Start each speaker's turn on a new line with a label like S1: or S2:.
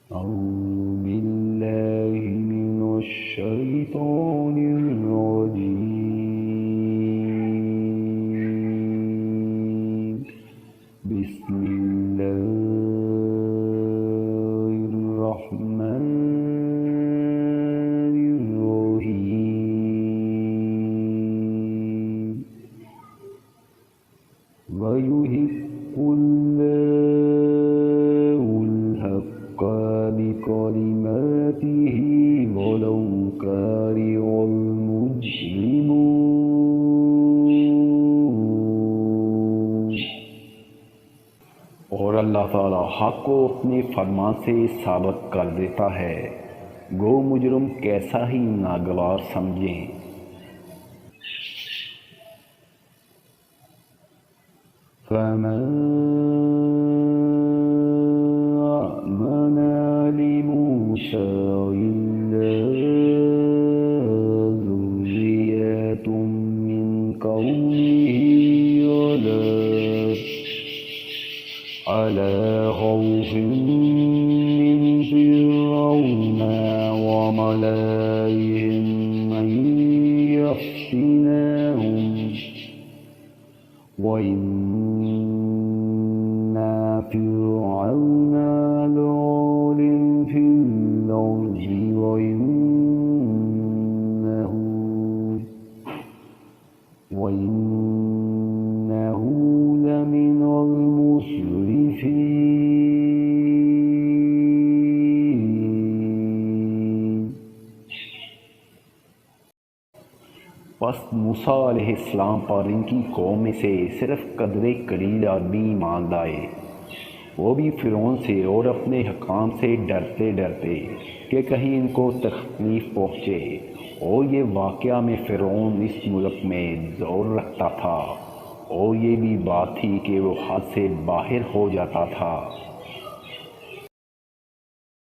S1: أعوذ بالله من الشيطان الرجيم. بسم الله الرحمن الرحيم. ويحق الله الحق بكلماته ولو كره المجرمون। और अल्लाह ताला हक को अपने फरमान से साबित कर देता है, गो मुजरम कैसा ही नागवार समझें। फमन आमन लिमूसा इल्ला ज़ुर्रिय्यतुम मिन क़ौमिही अला खौफिन मिन फ़िरऔन वमलाइहिम अन यफ्तिनहुम वइन्ना फ़िरऔन लआलिम फ़िल अर्ज़ि वइन्नहु लमिनल मुस्रिफ़ीन। बस मूसा अलैहिस्सलाम पर इनकी कौम में से सिर्फ कदरे कलील आदमी ईमान लाए, वो भी फ़िरौन से और अपने हकाम से डरते डरते कि कहीं इनको तकलीफ़ पहुँचे। और ये वाक़या में फ़िरौन इस मुल्क में ज़ोर रखता था, और ये भी बात थी कि वो हद से बाहर हो जाता था।